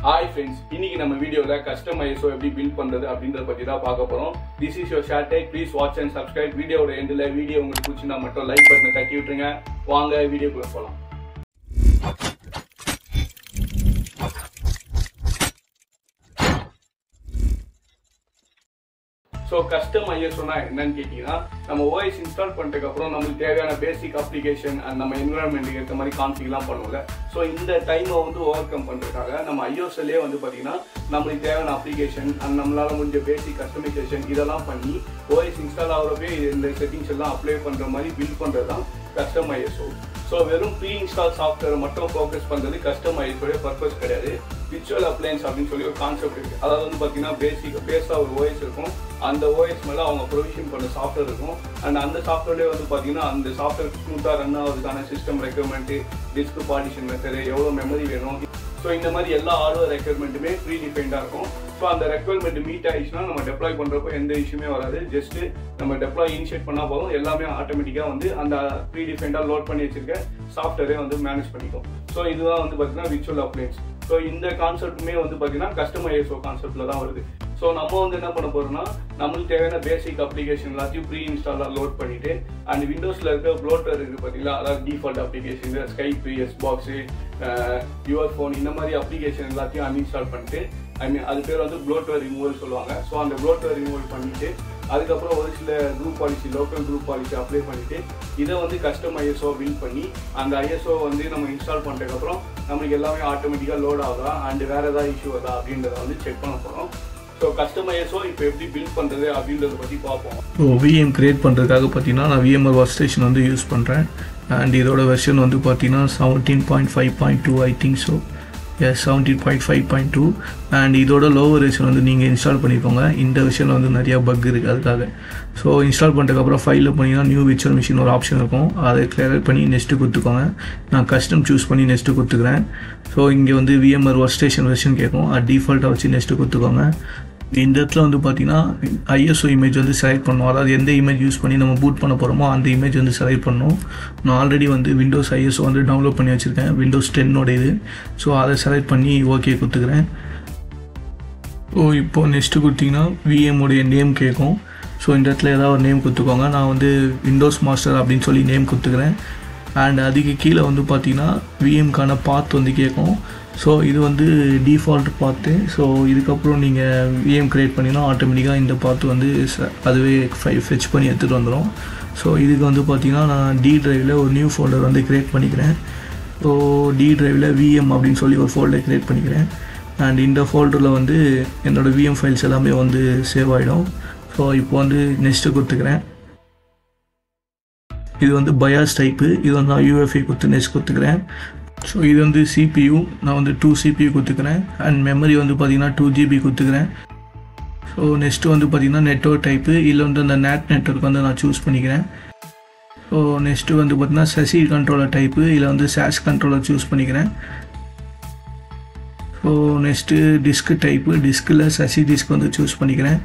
Hi friends, இன்னைக்கு நம்ம வீடியோல custom ISO எப்படி build பண்றது அப்படிங்கறத பத்தி தான் பார்க்க போறோம். This is your Shartech. Please watch and subscribe. வீடியோவோட எண்ட்ல வீடியோ உங்களுக்கு பிடிச்சிருந்தா மட்டும் லைக் பட்டனை தட்டி விட்டுருங்க. வாங்க வீடியோக்குள்ள போலாம். So custom ISO na என்னன்னு கேட்டீங்கன்னா நம்ம OS இன்ஸ்டால் பண்ணிட்டதுக்கு அப்புறம் நமக்கு தேவையான பேசிக் அப்ளிகேஷன் அண்ட் நம்ம என்விரான்மென்ட்க்கு ஏத்த மாதிரி கான்ஃபிக்லாம் பண்ணுவோம்ல. சோ இந்த டைமை வந்து ஓவர்கம் பண்றதுக்காக நம்ம iOSலயே வந்து பாத்தீங்கன்னா நமக்கு தேவையான அப்ளிகேஷன் அண்ட் நம்மளால முடிஞ்ச பேசிக் கஸ்டமைசேஷன் இதெல்லாம் பண்ணி OS இன்ஸ்டால் ஆகுறப்பே இந்த செட்டிங்ஸ் எல்லாம் அப்ளை பண்ற மாதிரி பில்ட் பண்றதுதான் custom ISO. So வெறும் ப்ரீ இன்ஸ்டால் சாஃப்ட்வேர் மட்டும் ஃபோக்கஸ் பண்றது custom ISO ஓட பர்பஸ் கிடையாது. விர்ச்சுவல் அப்ளையன்ஸ் அப்படின்னு சொல்லி ஒரு கான்செப்ட் இருக்கு. அதாவது வந்து பாத்தீங்கன்னா பேஸா ஒரு OS இருக்கும். அந்த OS மேல அவங்க ப்ரொவிஷன் பண்ண சாஃப்ட்வேர் இருக்கும். அண்ட் அந்த சாஃப்ட்வேர்லயே வந்து பாத்தீங்கன்னா அந்த சாஃப்ட்வேர் ஸ்மூத்தா ரன் ஆகுறதுக்கான system requirement, disk partition method, எவ்வளவு மெமரி வேணும், ஸோ இந்த மாதிரி எல்லா ஹார்ட்வேர் ரெக்யர்மெண்ட்டுமே ப்ரீ டிஃபைன்டாக இருக்கும். ஸோ அந்த ரெக்யர்மெண்ட் மீட் ஆயிடுச்சுன்னா நம்ம டெப்ளாய் பண்ணுறப்போ எந்த இஷ்யூமே வராது. ஜஸ்ட் நம்ம டெப்ளாய் இனிஷியேட் பண்ணால் போதும், எல்லாமே ஆட்டோமேட்டிக்காக வந்து அந்த ப்ரீ டிஃபைன்டாக லோட் பண்ணி வச்சிருக்க சாஃப்ட்வேரே வந்து மேனேஜ் பண்ணிக்கும். ஸோ இதுதான் வந்து பார்த்தீங்கன்னா விர்ச்சுவல் அப்ளையன்ஸ். ஸோ இந்த கான்செப்ட்டுமே வந்து பார்த்தீங்கன்னா custom ISO கான்செப்டில் தான் வருது. ஸோ நம்ம வந்து என்ன பண்ண போறோம்னா நம்மளுக்கு தேவையான பேசிக் அப்ளிகேஷன் எல்லாத்தையும் ப்ரீ இன்ஸ்டாலாக லோட் பண்ணிட்டு அண்ட் விண்டோஸில் இருக்க ப்ளோட்டர் இருக்குது பார்த்தீங்களா, அதாவது default application Skype, Xbox, your phone, இந்த மாதிரி அப்ளிகேஷன் எல்லாத்தையும் அன்இன்ஸ்டால் பண்ணிட்டு அது பேர் வந்து ப்ளோட்டர் ரிமூவல் சொல்லுவாங்க. ஸோ அந்த ப்ளோட்டர் ரிமூவல் பண்ணிட்டு அதுக்கப்புறம் ஒரு சில group policy, local group policy apply பண்ணிட்டு இதை வந்து custom ISO பில்ட் பண்ணி அந்த ISO வந்து நம்ம இன்ஸ்டால் பண்ணதுக்கப்புறம் நம்மளுக்கு எல்லாமே ஆட்டோமேட்டிக்காக லோட் ஆகுதா அண்ட் வேற ஏதாவது இஷ்யூ வருதா அப்படின்றத வந்து செக் பண்ண போகிறோம். ஸோ custom ISO இப்போ எப்படி பில்ட் பண்ணுறது அப்படின்றத பற்றி பார்ப்போம். VM கிரியேட் பண்ணுறதுக்காக பார்த்தீங்கன்னா நான் VMware Workstation வந்து யூஸ் பண்ணுறேன். அண்ட் இதோட வெர்ஷன் வந்து பார்த்தீங்கன்னா 17.5.2 ஐ திங்க். ஸோ 17.5.2 அண்ட் இதோட லோவர் வெர்ஷன் வந்து நீங்கள் இன்ஸ்டால் பண்ணிக்கோங்க. இந்த வெர்ஷனில் வந்து நிறையா பக் இருக்குது அதுக்காக. ஸோ இன்ஸ்டால் பண்ணுறதுக்கப்புறம் ஃபைலில் பண்ணிங்கன்னா நியூ விர்ச்சுவல் மிஷின் ஒரு ஆப்ஷன் இருக்கும், அதை கிளியர் பண்ணி நெக்ஸ்ட்டு கொடுத்துக்கோங்க. நான் கஸ்டம் சூஸ் பண்ணி நெக்ஸ்ட்டு கொடுத்துக்கிறேன். ஸோ இங்கே வந்து VMware Workstation வெர்ஷன் கேட்கும், அது டிஃபால்ட்டாக வச்சு நெக்ஸ்ட்டு கொடுத்துக்கோங்க. இந்த இடத்துல வந்து பார்த்தீங்கன்னா ISO இமேஜ் வந்து செலக்ட் பண்ணணும். அதாவது எந்த இமேஜ் யூஸ் பண்ணி நம்ம பூட் பண்ண போகிறோமோ அந்த இமேஜ் வந்து செலக்ட் பண்ணணும். நான் ஆல்ரெடி வந்து விண்டோஸ் ISO வந்து டவுன்லோட் பண்ணி வச்சுருக்கேன், விண்டோஸ் 10 இது. ஸோ அதை செலக்ட் பண்ணி ஓகே கொடுத்துக்கிறேன். ஸோ இப்போது நெக்ஸ்ட்டு கொடுத்தீங்கன்னா VMோடைய நேம் கேட்கும். ஸோ இந்த இடத்துல ஏதாவது ஒரு நேம் கொடுத்துக்கோங்க. நான் வந்து விண்டோஸ் மாஸ்டர் அப்படின்னு சொல்லி நேம் கொடுத்துக்கிறேன். அண்ட் அதுக்கு கீழே வந்து பார்த்தீங்கன்னா VMக்கான பாத் வந்து கேட்கும். ஸோ இது வந்து டிஃபால்ட் பாத்து. ஸோ இதுக்கப்புறம் நீங்கள் VM க்ரியேட் பண்ணிங்கன்னா ஆட்டோமேட்டிக்காக இந்த பாத்து வந்து அதுவே ஃபெச் பண்ணி எடுத்துகிட்டு வந்துடும். ஸோ இதுக்கு வந்து பார்த்திங்கன்னா நான் D டிரைவில் ஒரு நியூ ஃபோல்டர் வந்து க்ரியேட் பண்ணிக்கிறேன். ஸோ D டிரைவில் VM அப்படின்னு சொல்லி ஒரு ஃபோல்டர் க்ரியேட் பண்ணிக்கிறேன். அண்ட் இந்த ஃபோல்டரில் வந்து என்னோடய VM ஃபைல்ஸ் எல்லாமே வந்து சேவ் ஆகிடும். ஸோ இப்போ வந்து நெக்ஸ்ட்டு கொடுத்துக்கிறேன். இது வந்து பயாஸ் டைப்பு. இது வந்து நான் UEFI கொடுத்து நெக்ஸ்ட் கொடுத்துக்கிறேன். ஸோ இது வந்து CPU, நான் வந்து 2 CPU கொடுத்துக்கிறேன். அண்ட் மெமரி வந்து பார்த்திங்கன்னா 2 GB கொடுத்துக்கிறேன். ஸோ நெக்ஸ்ட்டு வந்து பார்த்திங்கன்னா நெட்வொர்க் டைப்பு, இல்லை வந்து அந்த நெட்வொர்க் வந்து நான் சூஸ் பண்ணிக்கிறேன். ஸோ நெக்ஸ்ட்டு வந்து பார்த்திங்கன்னா SASE கண்ட்ரோலர் டைப்பு, இல்லை வந்து SAS கண்ட்ரோலர் சூஸ் பண்ணிக்கிறேன். ஸோ நெக்ஸ்ட்டு டிஸ்க் டைப்பு, டிஸ்கில் SASE டிஸ்க் வந்து சூஸ் பண்ணிக்கிறேன்.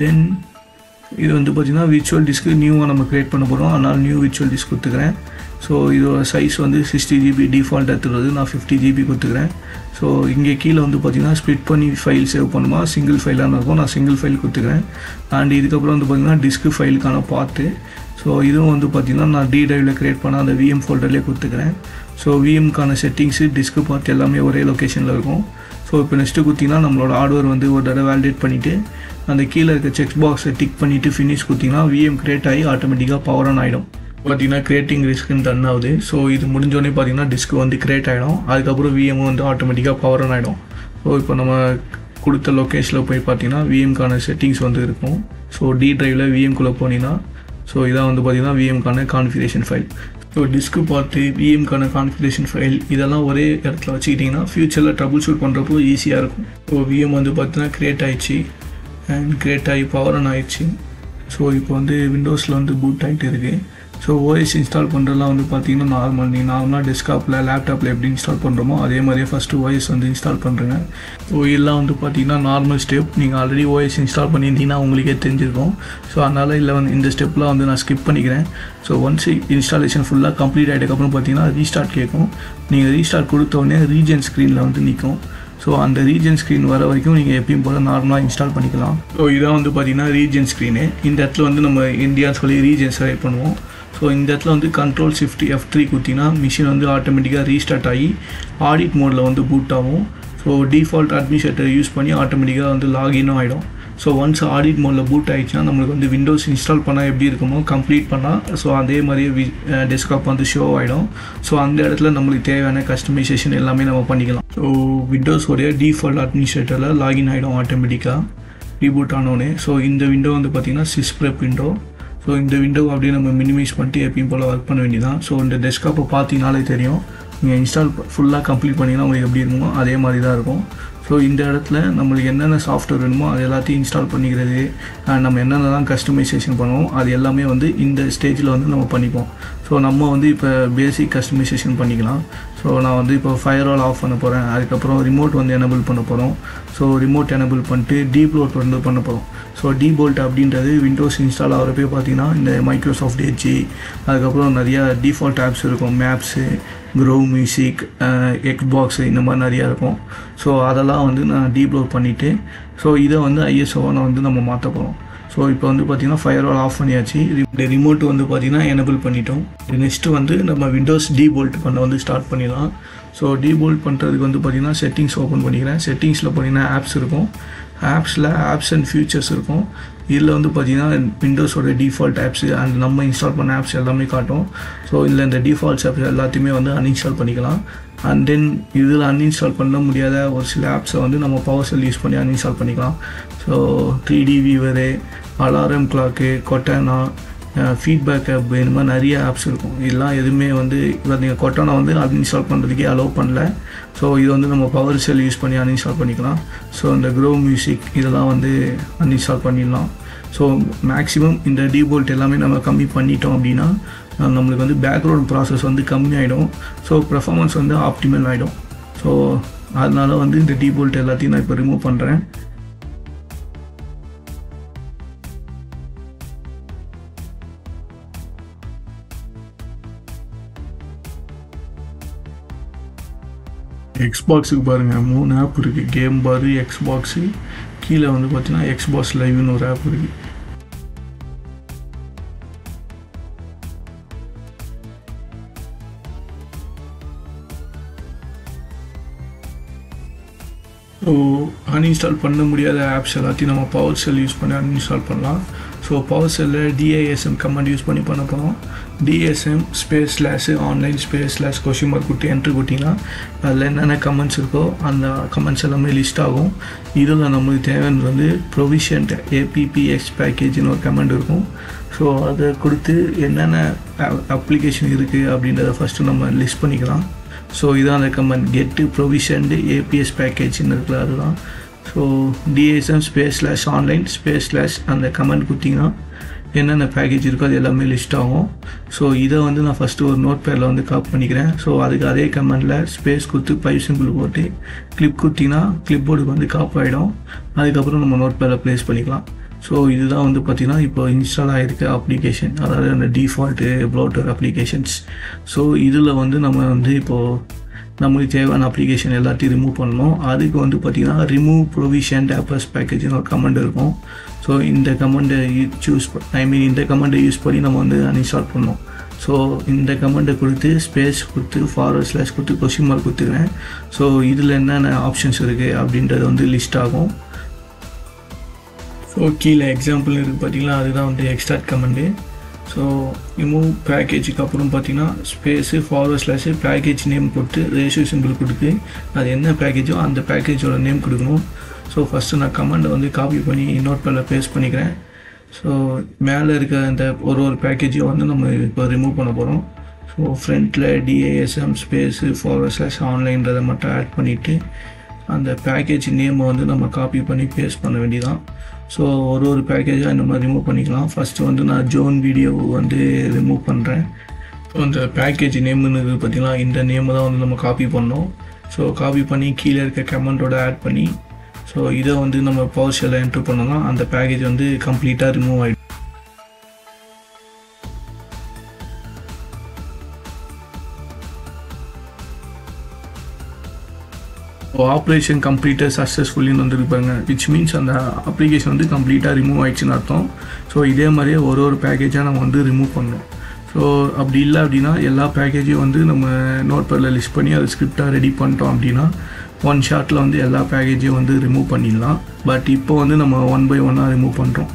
தென் இது வந்து பார்த்திங்கன்னா விர்ச்சுவல் டிஸ்க்கு நியூவாக நம்ம க்ரியேட் பண்ண போகிறோம், அதனால் நியூ விர்ச்சுவல் டிஸ்க் கொடுத்துக்கிறேன். ஸோ இதோட சைஸ் வந்து 60 GB டிஃபால்ட் எடுத்துகிறது, நான் 50 GB கொடுத்துக்கிறேன். ஸோ இங்கே கீழே வந்து பார்த்திங்கன்னா ஸ்ப்ளிட் பண்ணி ஃபைல் சேவ் பண்ணுமா சிங்கிள் ஃபைலாக இருக்கும், நான் சிங்கிள் ஃபைல் கொடுத்துக்கிறேன். அண்ட் இதுக்கப்புறம் வந்து பார்த்திங்கன்னா டிஸ்க் ஃபைலுக்கான பார்த்து. ஸோ இதுவும் வந்து பார்த்திங்கன்னா நான் D டிரைவில் க்ரியேட் பண்ண அந்த VM ஃபோல்டர்லேயே கொடுத்துக்கிறேன். ஸோ VMக்கான செட்டிங்ஸு, டிஸ்க் பார்த்து எல்லாமே ஒரே லொக்கேஷனில் இருக்கும். ஸோ இப்போ நெக்ஸ்ட்டு கொடுத்திங்கன்னா நம்மளோட ஹார்ட்வேர் வந்து ஒரு தடவை வேலிடேட் பண்ணிவிட்டு அந்த கீழே இருக்க செக் பாக்ஸை டிக் பண்ணிவிட்டு ஃபினிஷ் கொடுத்திங்கன்னா VM க்ரியேட் ஆகி ஆட்டோமேட்டிக்காக பவர் ஆன் ஆகிடும். பார்த்திங்கன்னா க்ரியேட்டிங் டிஸ்க்குன்னு ரன் ஆகுது. ஸோ இது முடிஞ்சோடனே பார்த்திங்கன்னா டிஸ்க் வந்து க்ரியேட் ஆகிடும். அதுக்கப்புறம் VM வந்து ஆட்டோமேட்டிக்காக பவர் ஆன் ஆகிடும். ஸோ இப்போ நம்ம கொடுத்த லொக்கேஷனில் போய் பார்த்திங்கன்னா VMக்கான செட்டிங்ஸ் வந்து இருக்கும். ஸோ D டிரைவில் VMக்குள்ளே போனீங்கன்னா ஸோ இதான் வந்து பார்த்திங்கன்னா VMக்கான கான்ஃபிகரேஷன் ஃபைல். ஸோ டிஸ்க்கு பார்த்து VMக்கான கான்ஃபிகரேஷன் ஃபைல் இதெல்லாம் ஒரே இடத்துல வச்சுக்கிட்டிங்கன்னா ஃப்யூச்சரில் ட்ரபுள் ஷூட் பண்ணுறப்போ ஈஸியாக இருக்கும். ஸோ VM வந்து பார்த்திங்கன்னா க்ரியேட் ஆகிடுச்சு அண்ட் க்ரியேட் ஆகி பவர் ஆன் ஆகிடுச்சு. ஸோ இப்போ வந்து விண்டோஸில் வந்து பூட் ஆகிட்டு இருக்குது. ஸோ ஓஎஸ் இன்ஸ்டால் பண்ணுறதுலாம் வந்து பார்த்தீங்கன்னா நார்மல், நீங்கள் நார்மலாக டெஸ்க்டாப்பில் லேப்டாப்பில் எப்படி இன்ஸ்டால் பண்ணுறோமோ அதே மாதிரியே ஃபஸ்ட்டு ஓஎஸ் வந்து இன்ஸ்டால் பண்ணுறேங்க. ஸோ இதெல்லாம் வந்து பார்த்தீங்கன்னா நார்மல் ஸ்டெப். நீங்கள் ஆல்ரெடி ஓஎஸ் இன்ஸ்டால் பண்ணியிருந்தீங்கன்னா உங்களுக்கே தெரிஞ்சிருக்கும். ஸோ அதனால் இல்லை வந்து இந்த ஸ்டெப்லாம் வந்து நான் ஸ்கிப் பண்ணிக்கிறேன். ஸோ ஒன்ஸ் இன்ஸ்டாலேஷன் ஃபுல்லாக கம்ப்ளீட் ஆகிட்டதுக்கப்புறம் பார்த்தீங்கன்னா ரீஸ்டார்ட் கேட்கும். நீங்கள் ரீஸ்டார்ட் கொடுத்தோடனே ரீஜன் ஸ்க்ரீனில் வந்து நிற்கும். ஸோ அந்த ரீஜன் ஸ்க்ரீன் வர வரைக்கும் நீங்கள் எப்பயும் போல் நார்மலாக இன்ஸ்டால் பண்ணிக்கலாம். ஸோ இதான் வந்து பார்த்தீங்கன்னா ரீஜன் ஸ்க்ரீனு. இந்த இடத்துல வந்து நம்ம இந்தியான்னு சொல்லி ரீஜன் செலக்ட் பண்ணுவோம். ஸோ இந்த இடத்துல வந்து கண்ட்ரோல் ஷிஃப்ட் F3 குத்தினா மிஷின் வந்து ஆட்டோமேட்டிக்காக ரீஸ்டார்ட் ஆகி ஆடிட் மோடில் வந்து பூட் ஆகும். ஸோ டிஃபால்ட் அட்மினிஸ்ட்ரேட்டர் யூஸ் பண்ணி ஆட்டோமேட்டிக்காக வந்து லாகினும் ஆகிடும். ஸோ ஒன்ஸ் ஆடிட் மோடில் பூட் ஆகிடுச்சுன்னா நம்மளுக்கு வந்து விண்டோஸ் இன்ஸ்டால் பண்ணால் எப்படி இருக்குமோ கம்ப்ளீட் பண்ணால் ஸோ அதே மாதிரியே டெஸ்க்டாப் வந்து ஷோ ஆகிடும். ஸோ அந்த இடத்துல நம்மளுக்கு தேவையான கஸ்டமைசேஷன் எல்லாமே நம்ம பண்ணிக்கலாம். ஸோ விண்டோஸோடைய டிஃபால்ட் அட்மினிஸ்ட்ரேட்டரில் லாகின் ஆகிடும் ஆட்டோமேட்டிக்காக ரீபூட் ஆனோடனே. ஸோ இந்த விண்டோ வந்து பார்த்திங்கன்னா சிஸ்ப்ரெப் விண்டோ. ஸோ இந்த விண்டோ அப்படியே நம்ம மினிமைஸ் பண்ணிட்டு எப்பயும் போல் ஒர்க் பண்ண வேண்டியதான். ஸோ இந்த டெஸ்க்டாப்பை பார்த்தீங்கனாலே தெரியும். நீங்கள் இன்ஸ்டால் ஃபுல்லாக கம்ப்ளீட் பண்ணிங்கன்னா உங்களுக்கு எப்படி இருக்குமோ அதே மாதிரி தான் இருக்கும். ஸோ இந்த இடத்துல நம்மளுக்கு என்னென்ன சாஃப்ட்வேர் வேணுமோ அது எல்லாத்தையும் இன்ஸ்டால் பண்ணிக்கிறது, நம்ம என்னென்னலாம் கஸ்டமைசேஷன் பண்ணுவோம் அது எல்லாமே வந்து இந்த ஸ்டேஜில் வந்து நம்ம பண்ணிப்போம். ஸோ நம்ம வந்து இப்போ பேசிக் கஸ்டமைசேஷன் பண்ணிக்கலாம். ஸோ நான் வந்து இப்போ ஃபயர்வால் ஆஃப் பண்ண போகிறேன். அதுக்கப்புறம் ரிமோட் வந்து எனபிள் பண்ண போகிறோம். ஸோ ரிமோட் எனபிள் பண்ணிட்டு டீப்லோட் வந்து பண்ண போகிறோம். ஸோ டீபோல்ட் அப்படின்றது விண்டோஸ் இன்ஸ்டால் ஆகிறப்பே பார்த்தீங்கன்னா இந்த மைக்ரோசாஃப்ட் எட்ஜ், அதுக்கப்புறம் நிறையா டிஃபால்ட் ஆப்ஸ் இருக்கும், மேப்ஸு, க்ரோவ் மியூசிக், எக்ஸ்பாக்ஸு, இந்த மாதிரி நிறையா இருக்கும். ஸோ அதெல்லாம் வந்து நான் டீப்லோட் பண்ணிவிட்டு ஸோ இதை வந்து ISO-வாக வந்து நம்ம மாற்ற போகிறோம். ஸோ இப்போ வந்து பார்த்திங்கன்னா ஃபயர்வால் ஆஃப் பண்ணியாச்சு. ரிமோட் வந்து பார்த்திங்கன்னா எனபிள் பண்ணிட்டோம். நெக்ஸ்ட்டு வந்து நம்ம விண்டோஸ் டீபோல்ட் பண்ண வந்து ஸ்டார்ட் பண்ணிடலாம். ஸோ டீபோல்ட் பண்ணுறதுக்கு வந்து பார்த்திங்கன்னா செட்டிங்ஸ் ஓப்பன் பண்ணிக்கிறேன். செட்டிங்ஸில் பார்த்திங்கன்னா ஆப்ஸ் இருக்கும். ஆப்ஸில் ஆப்ஸ் அண்ட் ஃபியூச்சர்ஸ் இருக்கும். இதில் வந்து பார்த்திங்கன்னா விண்டோஸோட டிஃபால்ட் ஆப்ஸு அண்ட் நம்ம இன்ஸ்டால் பண்ண ஆப்ஸ் எல்லாமே காட்டும். ஸோ இதில் இந்த டிஃபால்ட்ஸ் ஆப்ஸ் எல்லாத்தையுமே வந்து அன்இன்ஸ்டால் பண்ணிக்கலாம். அண்ட் தென் இதில் அன்இன்ஸ்டால் பண்ண முடியாத ஒரு சில ஆப்ஸை வந்து நம்ம பவர் செல் யூஸ் பண்ணி அன்இன்ஸ்டால் பண்ணிக்கலாம். So 3D viewer, alarm clock, Cortana, feedback app, இந்த மாதிரி நிறைய ஆப்ஸ் இருக்கும். இதெல்லாம் எதுவுமே வந்து இப்போ நீங்கள் கொட்டானா வந்து அன்இன்ஸ்டால் பண்ணுறதுக்கே அலோவ் பண்ணல. ஸோ இது வந்து நம்ம பவர் செல் யூஸ் பண்ணி அன்இன்ஸ்டால் பண்ணிக்கலாம். ஸோ இந்த க்ரோவ் மியூசிக் இதெல்லாம் வந்து அன்இன்ஸ்டால் பண்ணிடலாம். ஸோ மேக்ஸிமம் இந்த டீபோல்ட் எல்லாமே நம்ம கம்மி பண்ணிட்டோம் அப்படின்னா நம்மளுக்கு வந்து பேக்ரவுண்ட் ப்ராசஸ் வந்து கம்மியாகிடும். ஸோ பெர்ஃபார்மன்ஸ் வந்து ஆப்டிமல் ஆகிடும். ஸோ அதனால் வந்து இந்த டீபோல்ட் எல்லாத்தையும் நான் இப்போ ரிமூவ் பண்ணுறேன். எக்ஸ்பாக்ஸுக்கு பாருங்கள் 3 ஆப் இருக்குது. கேம் பாரு, எக்ஸ்பாக்ஸு, கீழே வந்து பார்த்தீங்கன்னா எக்ஸ்பாக்ஸ் லைவ்னு ஒரு ஆப் இருக்குது. ஸோ அன்இன்ஸ்டால் பண்ண முடியாத ஆப்ஸ் எல்லாத்தையும் நம்ம பவர் செல் யூஸ் பண்ணி அன்இன்ஸ்டால் பண்ணலாம். ஸோ பவர் செல்லில் DISM கமெண்ட் யூஸ் பண்ணி பண்ண போகிறோம். DSM /online /question கொடுத்து என்ட்ரு கொடுத்தீங்கன்னா அதில் என்னென்ன கமெண்ட்ஸ் இருக்கோ அந்த கமெண்ட்ஸ் எல்லாமே லிஸ்ட் ஆகும். இதில் நம்மளுக்கு தேவையானது வந்து ப்ரொவிஷன்ட் APPX பேக்கேஜ்னு ஒரு கமெண்ட் இருக்கும். ஸோ அதை கொடுத்து என்னென்ன அப்ளிகேஷன் இருக்குது அப்படின்றத ஃபஸ்ட்டு நம்ம லிஸ்ட் பண்ணிக்கலாம். ஸோ இதான் அந்த கமெண்ட் கெட்டு ப்ரொவிஷன்டு APS பேக்கேஜ்னு இருக்குல்ல அதுதான். ஸோ DSM /online அந்த கமெண்ட் கொடுத்தீங்கன்னா என்னென்ன பேக்கேஜ் இருக்கோ அது எல்லாமே லிஸ்ட் ஆகும். ஸோ இதை வந்து நான் ஃபஸ்ட்டு ஒரு நோட் பேடில் வந்து காப்பி பண்ணிக்கிறேன். ஸோ அதுக்கு அதே கமெண்டில் ஸ்பேஸ் கொடுத்து 5 சிம்பிள் போட்டு கிளிப் கொடுத்தீங்கன்னா கிளிப் போர்டுக்கு வந்து காப்பி ஆகிடும். அதுக்கப்புறம் நம்ம நோட் பேடில் ப்ளேஸ் பண்ணிக்கலாம். ஸோ இதுதான் வந்து பார்த்திங்கன்னா இப்போ இன்ஸ்டால் ஆகிருக்க அப்ளிகேஷன், அதாவது அந்த டிஃபால்ட்டு ப்ளோட்டர் அப்ளிகேஷன்ஸ். ஸோ இதில் வந்து நம்ம வந்து இப்போது நம்மளுக்கு தேவையான அப்ளிகேஷன் எல்லாத்தையும் ரிமூவ் பண்ணணும். அதுக்கு வந்து பார்த்திங்கன்னா ரிமூவ் ப்ரொவிஷன்ட் APS பேக்கேஜ்னு ஒரு கமெண்ட் இருக்கும். ஸோ இந்த கமெண்டை இந்த கமெண்டை யூஸ் பண்ணி நம்ம வந்து அன்இன்ஸ்டால் பண்ணோம். ஸோ இந்த கமெண்டை கொடுத்து ஸ்பேஸ் கொடுத்து / கொடுத்து கொஸ்டின் மார்க் கொடுத்துக்கிறேன். ஸோ இதில் என்னென்ன ஆப்ஷன்ஸ் இருக்குது அப்படின்றது வந்து லிஸ்ட் ஆகும். ஸோ கீழே எக்ஸாம்பிள் இருக்குது பார்த்தீங்களா, அதுதான் வந்து எக்ஸ்ட்ராக்ட் கமெண்டு. ஸோ ரிமூவ் பேக்கேஜுக்கு அப்புறம் பார்த்தீங்கன்னா ஸ்பேஸு / பேக்கேஜ் நேம் கொடுத்து ரேஷியோ சிம்பிள் கொடுத்து அது என்ன பேக்கேஜோ அந்த பேக்கேஜோட நேம் கொடுக்கணும். ஸோ ஃபஸ்ட்டு நான் கமெண்டை வந்து காப்பி பண்ணி நோட் பேடில் பேஸ்ட் பண்ணிக்கிறேன். ஸோ மேலே இருக்க அந்த ஒரு பேக்கேஜையும் வந்து நம்ம இப்போ ரிமூவ் பண்ண போகிறோம். ஸோ ஃப்ரண்ட்டில் DISM ஸ்பேஸு / ஆன்லைன்றதை மட்டும் ஆட் பண்ணிவிட்டு அந்த பேக்கேஜ் நேமை வந்து நம்ம காப்பி பண்ணி பேஸ்ட் பண்ண வேண்டியதான். ஸோ ஒரு பேக்கேஜாக இந்த மாதிரி ரிமூவ் பண்ணிக்கலாம். ஃபஸ்ட்டு வந்து நான் ஜோன் வீடியோ வந்து ரிமூவ் பண்ணுறேன். ஸோ அந்த பேக்கேஜ் நேம்னு பார்த்திங்கன்னா இந்த நேமை தான் வந்து நம்ம காப்பி பண்ணோம். ஸோ காப்பி பண்ணி கீழே இருக்க கமெண்டோட ஆட் பண்ணி ஸோ இதை வந்து நம்ம பவர் ஷெல்லில் என்ட்ரு பண்ணோம்னா அந்த பேக்கேஜ் வந்து கம்ப்ளீட்டாக ரிமூவ் ஆகிடும். ஆப்ரேஷன் கம்ப்ளீட்டாக சக்ஸஸ்ஃபுல்லின்னு வந்துருப்பாங்க, விச் மீன்ஸ் அந்த அப்ளிகேஷன் வந்து கம்ப்ளீட்டாக ரிமூவ் ஆகிடுச்சுன்னு அர்த்தம். ஸோ இதே மாதிரியே ஒரு பேக்கேஜாக நம்ம வந்து ரிமூவ் பண்ணோம். ஸோ அப்படி இல்லை அப்படின்னா எல்லா பேக்கேஜையும் வந்து நம்ம நோட்பேடில் லிஸ்ட் பண்ணி அதை ஸ்கிரிப்டாக ரெடி பண்ணிட்டோம் அப்படின்னா ஒன் ஷாட்டில் வந்து எல்லா பேக்கேஜையும் வந்து ரிமூவ் பண்ணிடலாம். பட் இப்போ வந்து நம்ம 1 by 1 ரிமூவ் பண்ணுறோம்.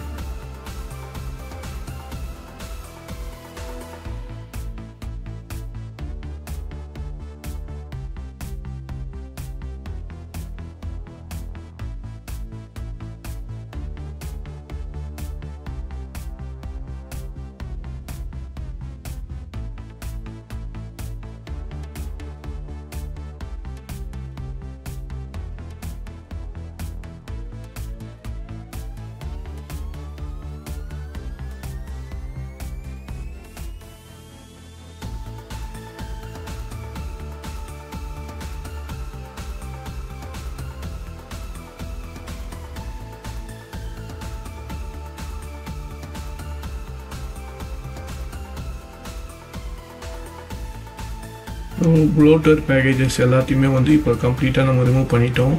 ப்ளோட்டர் பேக்கேஜஸ் எல்லாத்தையுமே வந்து இப்போ கம்ப்ளீட்டாக நம்ம ரிமூவ் பண்ணிட்டோம்.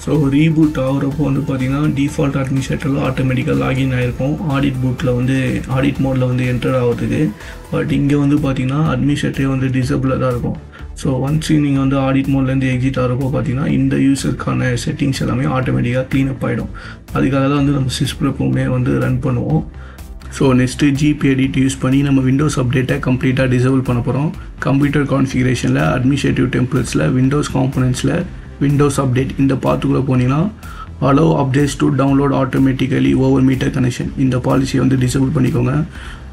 ஸோ ரீபூட் ஆகிறப்போ வந்து பார்த்திங்கன்னா டிஃபால்ட் அட்மினிஸ்ட்ரேட்டரில் ஆட்டோமேட்டிக்காக லாகின் ஆகிருக்கும் ஆடிட் பூட்டில் வந்து ஆடிட் மோடில் வந்து என்டர் ஆகிறதுக்கு. பட் இங்கே வந்து பார்த்திங்கன்னா அட்மினிஸ்ட்ரேட்டரே வந்து டிசபிளாக தான் இருக்கும். ஸோ ஒன்ஸ் நீங்கள் வந்து ஆடிட் மோட்லேருந்து எக்ஸிட் ஆகிறப்போ பார்த்திங்கன்னா இந்த யூஸருக்கான செட்டிங்ஸ் எல்லாமே ஆட்டோமேட்டிக்காக க்ளீனப் ஆகிடும். அதுக்காக தான் வந்து நம்ம சிஸ்ப்ரெப்புமே வந்து ரன் பண்ணுவோம். So next GP edit use பண்ணி நம்ம விண்டோஸ் அப்டேட்டை கம்ப்ளீட்டாக டிசேபிள் பண்ண போகிறோம். கம்ப்யூட்டர் கான்ஃபிகரேஷனில் அட்மினிஸ்ட்ரேட்டிவ் டெம்ப்ளேட்ஸில் விண்டோஸ் காம்பனன்ட்ஸில் விண்டோஸ் அப்டேட் இந்த பாத்துக்குள்ளே போனீங்கன்னா allow updates to download automatically over meter connection இந்த பாலிசியை வந்து டிசேபிள் பண்ணிக்கோங்க.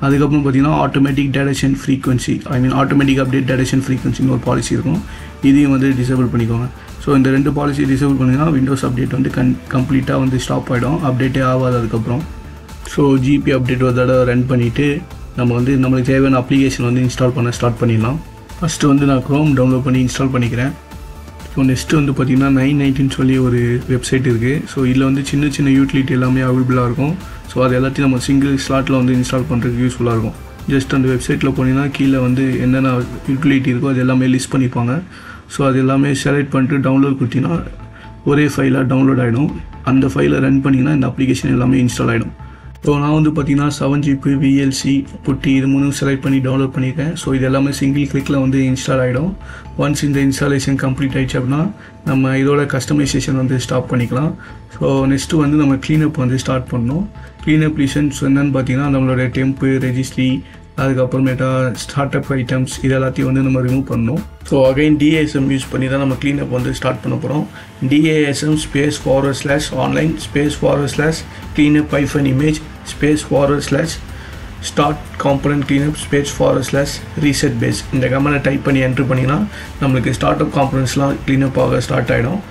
அதுக்கப்புறம் பார்த்தீங்கன்னா automatic detection frequency automatic update detection ஃப்ரீக்வன்சின்னு ஒரு பாலிசி இருக்கும், இதையும் வந்து டிசேபிள் பண்ணிக்கோங்க. ஸோ இந்த 2 பாலிசி டிசேபிள் பண்ணிங்கன்னா விண்டோஸ் அப்டேட் வந்து கம்ப்ளீட்டாக வந்து ஸ்டாப் ஆகிடும், அப்டேட்டே ஆகாது அதுக்கப்புறம். ஸோ ஜிபி அப்டேட் ஒரு தடவை ரன் பண்ணிவிட்டு நம்ம வந்து நம்மளுக்கு தேவையான அப்ளிகேஷன் வந்து இன்ஸ்டால் பண்ண ஸ்டார்ட் பண்ணிடலாம். ஃபஸ்ட்டு வந்து நான் க்ரோம் டவுன்லோட் பண்ணி இன்ஸ்டால் பண்ணிக்கிறேன். ஸோ நெக்ஸ்ட்டு வந்து பார்த்திங்கன்னா 990 சொல்லி ஒரு வெப்சைட் இருக்குது. ஸோ இதில் வந்து சின்ன சின்ன யூட்டிலிட்டி எல்லாமே அவைலபிளாக இருக்கும். ஸோ அது எல்லாத்தையும் நம்ம சிங்கிள் ஸ்லாட்டில் வந்து இன்ஸ்டால் பண்ணுறதுக்கு யூஸ்ஃபுல்லாக இருக்கும். ஜஸ்ட் அந்த வெப்சைட்டில் போனீங்கன்னா கீழே வந்து என்னென்ன யூட்டிலிட்டி இருக்கோ அது எல்லாமே லிஸ்ட் பண்ணிப்பாங்க. ஸோ அது எல்லாமே செலக்ட் பண்ணிட்டு டவுன்லோட் கொடுத்தீங்கன்னா ஒரே ஃபைலாக டவுன்லோட் ஆகிடும். அந்த ஃபைலை ரன் பண்ணிங்கன்னா இந்த அப்ளிகேஷன் எல்லாமே இன்ஸ்டால் ஆகிடும். ஸோ நான் வந்து பார்த்திங்கன்னா 7GB VLC புட்டி இது 3 செலக்ட் பண்ணி டவுன்லோட் பண்ணியிருக்கேன். ஸோ இது எல்லாமே சிங்கிள் கிளிக்கில் வந்து இன்ஸ்டால் ஆகிடும். ஒன்ஸ் இந்த இன்ஸ்டாலேஷன் கம்ப்ளீட் ஆகிடுச்சு அப்படின்னா நம்ம இதோட கஸ்டமைசேஷன் வந்து ஸ்டாப் பண்ணிக்கலாம். ஸோ நெக்ஸ்ட்டு வந்து நம்ம க்ளீனப் வந்து ஸ்டார்ட் பண்ணணும். க்ளீனப் லிசன்ஸ் என்னென்னு பார்த்தீங்கன்னா நம்மளோட டெம்ப்பு ரெஜிஸ்ட்ரி அதுக்கப்புறமேட்டா ஸ்டார்ட் அப் ஐட்டம்ஸ் இது எல்லாத்தையும் வந்து நம்ம ரிமூவ் பண்ணணும். ஸோ அகைன் DASM யூஸ் பண்ணி தான் நம்ம க்ளீனப் வந்து ஸ்டார்ட் பண்ண போகிறோம். DASM /online /cleanup -image /start component cleanup /reset base இந்த கமெண்டை டைப் பண்ணி என்ட்ரு பண்ணிங்கன்னா நம்மளுக்கு ஸ்டார்ட் அப் காம்பனன்ட்ஸ்லாம் க்ளீனப் ஆக ஸ்டார்ட் ஆகிடும்.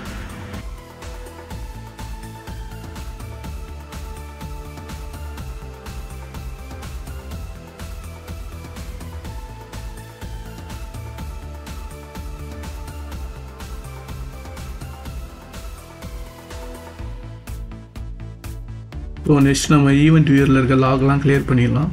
ஸோ நெக்ஸ்ட் நம்ம ஈவெண்ட் வியூவரில் இருக்க லாக்லாம் கிளியர் பண்ணிடலாம்.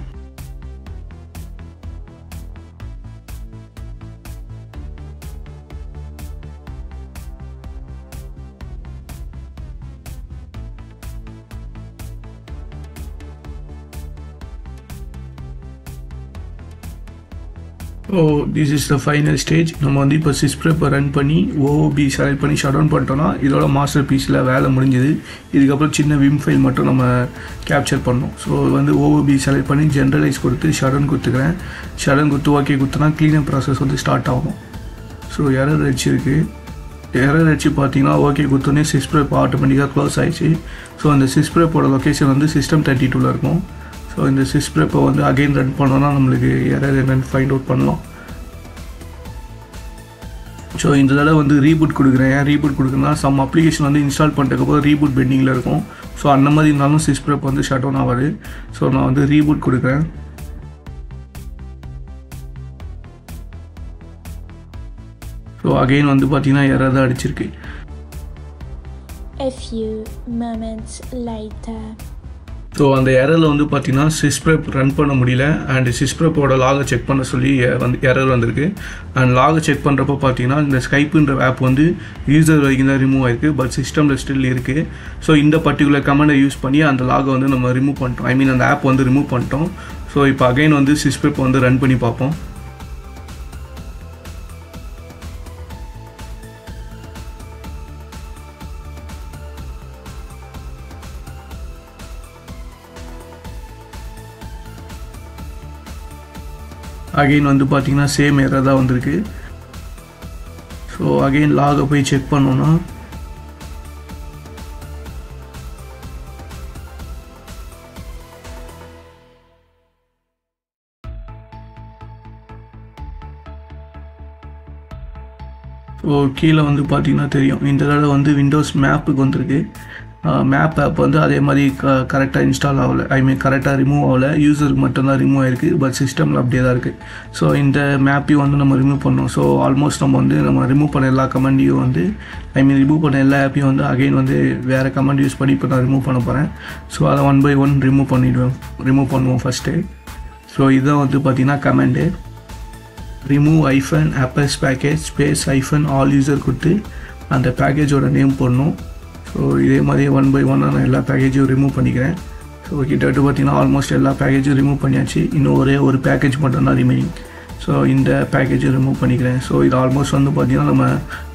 So this is the final stage. நம்ம வந்து இப்போ சிஸ்ப்ரெப்பை ரன் பண்ணி OOB செலக்ட் பண்ணி ஷட் டவுன் பண்ணிட்டோம்னா இதோட மாஸ்டர் பீஸில் வேலை முடிஞ்சது. இதுக்கப்புறம் சின்ன விம் ஃபைல் மட்டும் நம்ம கேப்சர் பண்ணோம். ஸோ வந்து OOB செலக்ட் பண்ணி ஜென்ரலைஸ் கொடுத்து ஷட் டவுன் கொடுத்துக்கிறேன். ஷட் டவுன் கொடுத்து ஓகே கொடுத்தனா க்ளீனப் ப்ராசஸ் வந்து ஸ்டார்ட் ஆகும். ஸோ எரர் அடிச்சிருக்கு. எரர் அடிச்சு பார்த்தீங்கன்னா ஓகே கொடுத்தோன்னே சிஸ்ப்ரெப் ஆட்டோமேட்டிக்காக க்ளோஸ் ஆகிடுச்சு. ஸோ அந்த சிஸ்ப்ரெப்போட லொக்கேஷன் வந்து System 32 இருக்கும். ஸோ இந்த சிஸ்ப்ரெப்பை வந்து அகைன் ரன் பண்ணோன்னா நம்மளுக்கு எரர் என்னென்னு ஃபைண்ட் அவுட் பண்ணலாம். ஸோ இந்த தடவை வந்து ரீபூட் கொடுக்குறேன். ஏன் ரீபூட் கொடுக்குறேன்னா சம் அப்ளிகேஷன் வந்து இன்ஸ்டால் பண்ணுறதுக்கப்புறம் ரீபூட் பெண்டிங்கில் இருக்கும். ஸோ அந்த மாதிரி இருந்தாலும் சிஸ்ப்ரெப் வந்து ஷட் டவுன் ஆகாது. ஸோ நான் வந்து ரீபூட் கொடுக்குறேன். ஸோ அகெயின் வந்து பார்த்தீங்கன்னா எரர் தான் அடிச்சிருக்கு. A few moments later. So அந்த எரரில் வந்து பார்த்தீங்கன்னா சிஸ்ப்ரெப் ரன் பண்ண முடியல அண்ட் சிஸ்ப்ரெப்போட லாகை செக் பண்ண சொல்லி வந்து எரர் வந்திருக்கு. அண்ட் லாகை செக் பண்ணுறப்போ பார்த்தீங்கன்னா இந்த ஸ்கைப்புன்ற ஆப் வந்து யூசர் வரைக்கும் தான் ரிமூவ் ஆயிருக்கு, பட் சிஸ்டமில் ஸ்டில் இருக்குது. ஸோ இந்த பர்டிகுலர் கமெண்டை யூஸ் பண்ணி அந்த லாகை வந்து நம்ம ரிமூவ் பண்ணிட்டோம். ஐ மீன் அந்த ஆப் வந்து ரிமூவ் பண்ணிட்டோம். ஸோ இப்போ அகைன் வந்து சிஸ்ப்ரெப் வந்து ரன் பண்ணி பார்ப்போம். அகெயின் வந்து பார்த்தீங்கன்னா சேம் எரர் தான் வந்திருக்கு. ஸோ அகெயின் லாகை போய் செக் பண்ணோன்னா ஸோ கீழே வந்து பார்த்தீங்கன்னா தெரியும் இந்த தடவை வந்து விண்டோஸ் மேப்புக்கு வந்திருக்கு. மேப் ஆப் வந்து அதே மாதிரி கரெக்டாக இன்ஸ்டால் ஆகலை, ஐ மீன் கரெக்டாக ரிமூவ் ஆகலை, யூசருக்கு மட்டும்தான் ரிமூவ் ஆகிருக்கு, பட் சிஸ்டமில் அப்படியே தான் இருக்குது. ஸோ இந்த மேப்பையும் வந்து நம்ம ரிமூவ் பண்ணோம். ஸோ ஆல்மோஸ்ட் நம்ம ரிமூவ் பண்ண எல்லா கமெண்டையும் வந்து ஐ மீன் ரிமூவ் பண்ண எல்லா ஆப்பையும் வந்து அகைன் வந்து வேறு கமெண்ட் யூஸ் பண்ணி இப்போ நான் ரிமூவ் பண்ண போகிறேன். ஸோ அதை 1 by 1 ரிமூவ் பண்ணுவோம் ஃபஸ்ட்டு. ஸோ இதுதான் வந்து பார்த்திங்கன்னா comment remove -apples package -all user கொடுத்து அந்த பேக்கேஜோட நேம் போடணும். ஸோ இதே மாதிரி 1 by 1 நான் எல்லா பேக்கேஜையும் ரிமூவ் பண்ணிக்கிறேன். ஸோ கிட்டத்தட்ட பார்த்திங்கன்னா ஆல்மோஸ்ட் எல்லா பேக்கேஜும் ரிமூவ் பண்ணியாச்சு. இன்னும் ஒரே ஒரு பேக்கேஜ் மட்டும் தான் ரிமைனிங். ஸோ இந்த பேக்கேஜை ரிமூவ் பண்ணிக்கிறேன். ஸோ இது ஆல்மோஸ்ட் வந்து பார்த்திங்கன்னா நம்ம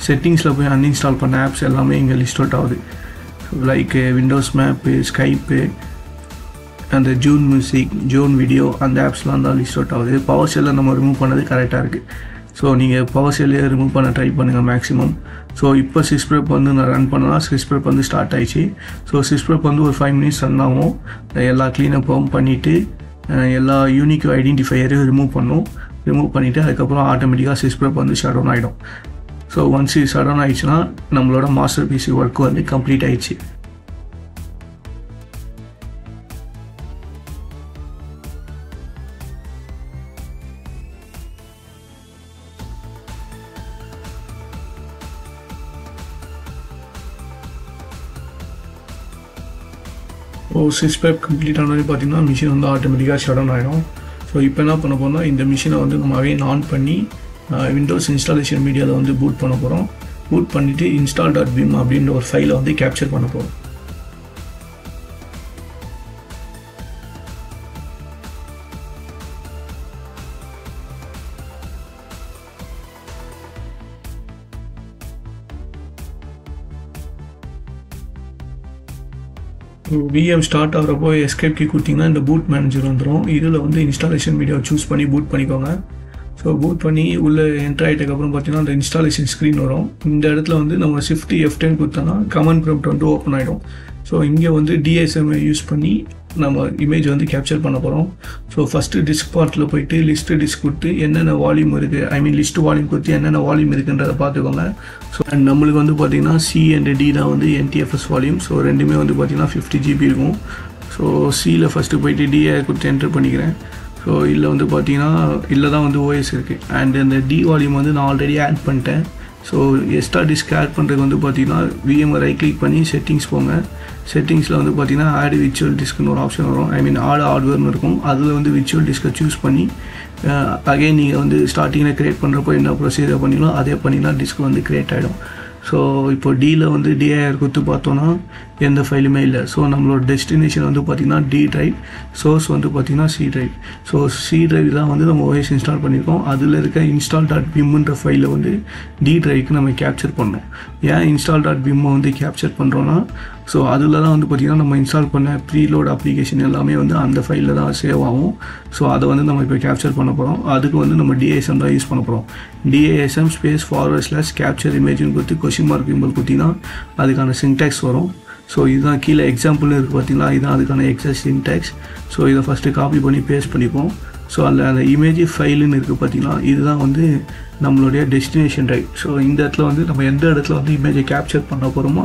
செட்டிங்ஸில் போய் அன்இன்ஸ்டால் பண்ண ஆப்ஸ் எல்லாமே இங்கே லிஸ்ட் அவுட் ஆகுது. லைக் விண்டோஸ் மேப்பு, ஸ்கைப்பு, அந்த ஜூன் மியூசிக், ஜூன் வீடியோ, அந்த ஆப்ஸ்லாம் தான் லிஸ்ட் அவுட் ஆகுது. பவர் ஷெல்லில் நம்ம ரிமூவ் பண்ணது கரெக்டாக இருக்குது. ஸோ நீங்கள் பவர் ஷெல்லையே ரிமூவ் பண்ண ட்ரை பண்ணுங்கள் மேக்ஸிமம். ஸோ இப்போ சிஸ்ப்ரெப் வந்து நான் ரன் பண்ணலாம். சிஸ்ப்ரெப் வந்து ஸ்டார்ட் ஆயிடுச்சு. ஸோ சிஸ்ப்ரெப் வந்து ஒரு 5 minutes ரன் ஆகும். எல்லா க்ளீனப்பும் பண்ணிவிட்டு எல்லா யூனிக் ஐடென்டிஃபையரையும் ரிமூவ் பண்ணிவிட்டு அதுக்கப்புறம் ஆட்டோமேட்டிக்காக சிஸ்ப்ரெப் வந்து ஷட் டவுன் ஆகிடும். ஸோ ஒன்ஸ் இது ஷட் டவுன் ஆகிடுச்சுன்னா நம்மளோட மாஸ்டர் பிசி ஒர்க் வந்து கம்ப்ளீட் ஆகிடுச்சு. சிஸ்ப்ரெப் கம்ப்ளீட் ஆனது பார்த்தீங்கன்னா மிஷின் வந்து ஆட்டோமேட்டிக்காக ஷட் டவுன் ஆகிடும். ஸோ இப்போ என்ன பண்ண போகிறோம்னா இந்த மிஷினை வந்து நம்ம அகைன் ஆன் பண்ணி விண்டோஸ் இன்ஸ்டாலேஷன் மீடியாவில் வந்து பூட் பண்ண போகிறோம். பூட் பண்ணிவிட்டு install.vim அப்படின்ற ஒரு ஃபைலை வந்து கேப்சர் பண்ண போகிறோம். VM ஸ்டார்ட் ஆகிறப்போ எஸ்கேப் கீ கொடுத்தீங்கன்னா இந்த பூட் மேனேஜர் வந்துடும். இதில் வந்து இன்ஸ்டாலேஷன் மீடியாவை சூஸ் பண்ணி பூட் பண்ணிக்கோங்க. ஸோ பூட் பண்ணி உள்ளே என்ட்ரு ஆகிட்டதுக்கப்புறம் பார்த்தீங்கன்னா அந்த இன்ஸ்டாலேஷன் ஸ்க்ரீன் வரும். இந்த இடத்துல வந்து நம்ம Shift F10 கொடுத்தோன்னா கமாண்ட் ப்ராம்ப்ட் வந்து ஓப்பன் ஆகிடும். ஸோ இங்கே வந்து DSM யூஸ் பண்ணி நம்ம இமேஜ் வந்து கேப்சர் பண்ண போகிறோம். ஸோ ஃபஸ்ட்டு டிஸ்க் பார்ட்டில் போயிட்டு லிஸ்ட்டு டிஸ்க் கொடுத்து என்னென்ன வால்யூம் இருக்குது, ஐ மீன் லிஸ்ட் வால்யூம் கொடுத்து என்னென்ன வால்யூம் இருக்குன்றதை பார்த்துக்கோங்க. ஸோ அண்ட் நம்மளுக்கு வந்து பார்த்திங்கன்னா C and D தான் வந்து NTFS வால்யூம். ஸோ ரெண்டுமே வந்து பார்த்திங்கன்னா 50 GB இருக்கும். ஸோ சியில் ஃபஸ்ட்டு போயிட்டு DI கொடுத்து என்ட்ரு பண்ணிக்கிறேன். ஸோ இதில் வந்து பார்த்திங்கன்னா இதில் தான் வந்து OS இருக்குது. அண்ட் அந்த D வால்யூம் வந்து நான் ஆல்ரெடி ஆட் பண்ணிட்டேன். ஸோ எக்ஸ்ட்ரா டிஸ்க் ஆட் பண்ணுறதுக்கு வந்து பார்த்திங்கன்னா விஎம்ஐ ரைட் கிளிக் பண்ணி செட்டிங்ஸ் போங்க. செட்டிங்ஸில் வந்து பார்த்திங்கன்னா ஆட் விர்ச்சுவல் டிஸ்க்னு ஒரு ஆப்ஷன் வரும், ஐ மீன் ஆட் ஹார்ட்வேர்னு இருக்கும். அதில் வந்து விர்ச்சுவல் டிஸ்கை சூஸ் பண்ணி அகைன் நீங்கள் வந்து ஸ்டார்டிங்கில் க்ரியேட் பண்ணுறப்போ என்ன ப்ரொசீஜர் பண்ணிங்களோ அதே பண்ணிங்கன்னா டிஸ்க் வந்து க்ரியேட் ஆகிடும். ஸோ இப்போ டியில் வந்து DIR கொடுத்து பார்த்தோன்னா எந்த ஃபைலுமே இல்லை. ஸோ நம்மளோட டெஸ்டினேஷன் வந்து பார்த்திங்கன்னா D டிரைவ், சோர்ஸ் வந்து பார்த்திங்கன்னா C drive. So C drive தான் வந்து நம்ம OS இன்ஸ்டால் பண்ணியிருக்கோம். அதில் இருக்க install.vimன்ற ஃபைலை வந்து D டிரைவுக்கு நம்ம கேப்சர் பண்ணோம். ஏன் install.vim வந்து கேப்சர் பண்ணுறோன்னா ஸோ அதில் தான் வந்து பார்த்திங்கன்னா நம்ம இன்ஸ்டால் பண்ண ப்ரீலோட் அப்ளிகேஷன் எல்லாமே வந்து அந்த ஃபைலில் தான் சேவ் ஆகும். ஸோ அதை வந்து நம்ம இப்போ கேப்சர் பண்ண போகிறோம். அதுக்கு வந்து நம்ம DISM தான் யூஸ் பண்ண போகிறோம். DISM /capture imageன்னு கொடுத்து கொஸ்டின் மார்க் சிம்பிள் கொடுத்திங்கன்னா அதுக்கான சின்டாக்ஸ் வரும். ஸோ இதுதான் கீழே எக்ஸாம்பிள்னு இருக்குது பார்த்திங்கன்னா, இதுதான் அதுக்கான எக்ஸாக்ட் சின்டாக்ஸ். ஸோ இதை ஃபஸ்ட்டு காப்பி பண்ணி பேஸ்ட் பண்ணிப்போம். ஸோ அதில் அந்த இமேஜ் ஃபைலுன்னு இருக்குது பார்த்திங்கன்னா, இதுதான் வந்து நம்மளுடைய டெஸ்டினேஷன் ட்ரைவ். ஸோ இந்த இடத்துல வந்து நம்ம எந்த இடத்துல வந்து இமேஜை கேப்சர் பண்ண போகிறோமோ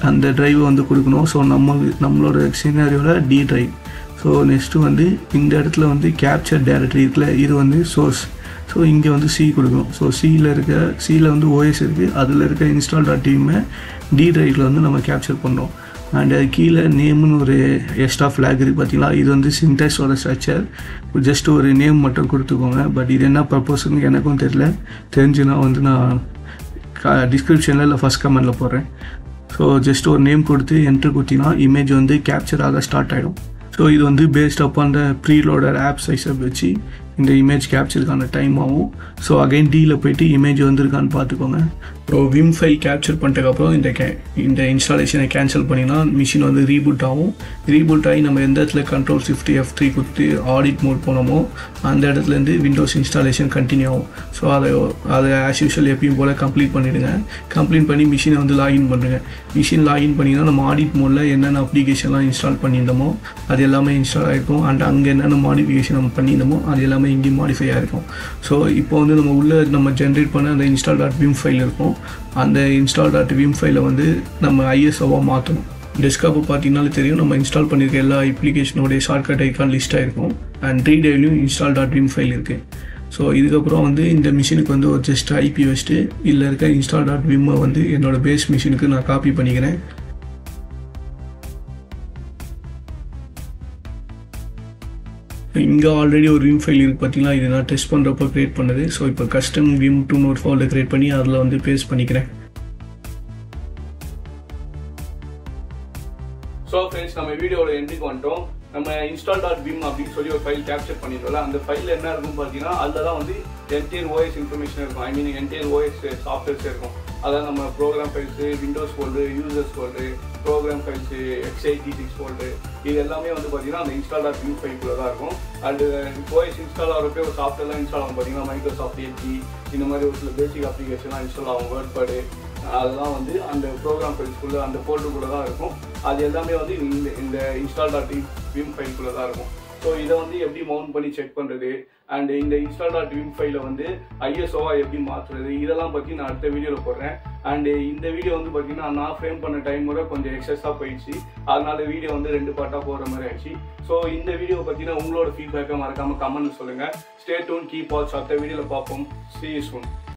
அந்த ட்ரைவை வந்து கொடுக்கணும். ஸோ நம்மளோட சினாரியோவில் டி ட்ரைவ். ஸோ நெக்ஸ்ட்டு வந்து இந்த இடத்துல வந்து கேப்சர் டைரக்டரி இருக்குல்ல, இது வந்து சோர்ஸ். ஸோ இங்கே வந்து சி கொடுக்கணும். ஸோ சியில் வந்து ஓஎஸ் இருக்குது, அதில் இருக்க install.tvim டி ட்ரைவில் வந்து நம்ம கேப்சர் பண்ணோம். அண்ட் அது கீழே நேம்னு ஒரு எக்ஸ்ட்ரா ஃப்ளாக் இருக்குது பார்த்தீங்களா, இது வந்து சின்டாக்ஸோட ஸ்ட்ரக்சர். ஜஸ்ட் ஒரு நேம் மட்டும் கொடுத்துக்கோங்க. பட் இது என்ன பர்பஸ்ன்னு எனக்கும் தெரிஞ்சுன்னா வந்து நான் டிஸ்கிரிப்ஷனில் இல்லை ஃபஸ்ட் கமெண்டில் போடுறேன். ஸோ ஜஸ்ட் ஒரு நேம் கொடுத்து என்ட்ரு கொடுத்தீங்கன்னா இமேஜ் வந்து கேப்சர் ஆக ஸ்டார்ட் ஆகிடும். ஸோ இது வந்து பேஸ்ட் அப் அந்த ப்ரீலோடர் ஆப் சைஸை வச்சு இந்த இமேஜ் கேப்சருக்கான டைம் ஆகும். ஸோ அகைன் டியில் போய்ட்டு இமேஜ் வந்துருக்கான்னு பார்த்துக்கோங்க. ஸோ விம் ஃபைல் கேப்சர் பண்ணிட்டதுக்கப்புறம் இந்த இன்ஸ்டாலேஷனை கேன்சல் பண்ணினா மிஷின் வந்து ரீபூட் ஆகும். ரீபூட் ஆகி நம்ம எந்த இடத்துல Ctrl+Shift+F3 கொடுத்து ஆடிட் மோட் போனோமோ அந்த இடத்துலேருந்து விண்டோஸ் இன்ஸ்டாலேஷன் கண்டினியூ ஆகும். ஸோ அதை ஆஸ் யூஷுவல் எப்பயும் போல் கம்ப்ளீட் பண்ணிவிடுங்க. கம்ப்ளீட் பண்ணி மிஷினை வந்து லாகின் பண்ணுங்கள். மிஷின் லாகின் பண்ணிங்கன்னா நம்ம ஆடிட் மோடில் என்னென்ன அப்ளிகேஷன்லாம் இன்ஸ்டால் பண்ணியிருந்தோமோ அது எல்லாமே இன்ஸ்டால் ஆகிருக்கும். அண்ட் அங்கே என்னென்ன மாடிஃபிகேஷன் நம்ம பண்ணியிருந்தோமோ அது எல்லாமே இங்கேயும் மாடிஃபை ஆகிருக்கும். ஸோ இப்போ வந்து நம்ம ஜென்ரேட் பண்ண அந்த install.vim ஃபைல் இருக்கும். அந்த install.vim ஃபைலை வந்து நம்ம ISOவாக மாற்றணும். டெஸ்க்டாப்பை பார்த்தீங்கன்னாலே தெரியும், நம்ம இன்ஸ்டால் பண்ணியிருக்க எல்லா அப்ளிகேஷனோடைய ஷார்ட்கட் ஐக்கான் லிஸ்ட் ஆகிருக்கும். அண்ட் ரீடைவ்லையும் install.vim ஃபைல் இருக்குது. ஸோ இதுக்கப்புறம் வந்து இந்த மிஷினுக்கு வந்து ஒரு ஜஸ்ட் IP வச்சுட்டு இதில் இருக்க install.vim வந்து என்னோடய பேஸ் மிஷினுக்கு நான் காப்பி பண்ணிக்கிறேன். இங்கே ஆல்ரெடி ஒரு விம் ஃபைல் இருக்குது பார்த்தீங்களா, இது நான் டெஸ்ட் பண்ணுறப்போ க்ரியேட் பண்ணது. ஸோ இப்போ கஸ்டம் விம் 2 ஒரு ஃபோல்டர் க்ரியேட் பண்ணி அதில் வந்து பேஸ்ட் பண்ணிக்கிறேன். ஸோ ஃப்ரெண்ட்ஸ், நம்ம வீடியோட எண்டுக்கு வந்துட்டோம். நம்ம install.vim அப்படின்னு சொல்லி ஒரு ஃபைல் கேப்சர் பண்ணிட்டோம்ல, அந்த ஃபைல் என்ன இருக்குன்னு பார்த்தீங்கன்னா அதில் தான் வந்து என்டையர் ஓஎஸ் இன்ஃபர்மேஷன் இருக்கும். I mean entire OS softwares இருக்கும். அதாவது நம்ம program files, Windows folder, users folder, program files, x86 folder, இது எல்லாமே வந்து பார்த்தீங்கன்னா அந்த install.vim ஃபைல்குள்ளே தான் இருக்கும். அண்டு ஓஎஸ் இன்ஸ்டால் ஆகிறப்ப ஒரு சாஃப்ட்வேர்லாம் இன்ஸ்டால் ஆகும் பார்த்தீங்கன்னா, மைக்ரோசாஃப்ட் எல்ஜி இந்த மாதிரி ஒரு சில பேசிக் அப்ளிகேஷன்லாம் இன்ஸ்டால் ஆகும். வேர்ட்பேடு அதெல்லாம் வந்து அந்த ப்ரோக்ராம் ஃபைல்ஸ்குள்ளே அந்த ஃபோல்டருக்குள்ளே தான் இருக்கும். அது எல்லாமே வந்து இந்த install.vim ஃபைல்குள்ளே தான் இருக்கும். ஸோ இதை வந்து எப்படி மவுண்ட் பண்ணி செக் பண்ணுறது அண்ட் இந்த install.vim ஃபைலை வந்து ISOவா எப்படி மாற்றுறது, இதெல்லாம் பற்றி நான் அடுத்த வீடியோவில் போடுறேன். அண்டு இந்த வீடியோ வந்து பார்த்தீங்கன்னா நான் ஃப்ரேம் பண்ண டைம் கூட கொஞ்சம் எக்ஸஸாக போயிடுச்சு. அதனால வீடியோ வந்து 2 பார்ட்டாக போகிற மாதிரி ஆயிடுச்சு. ஸோ இந்த வீடியோவை பற்றினா உங்களோட ஃபீட்பேக்கை மறக்காமல் கமெண்ட் சொல்லுங்கள். Stay tune, keep watch. அடுத்த வீடியோவில் பார்ப்போம். See you soon.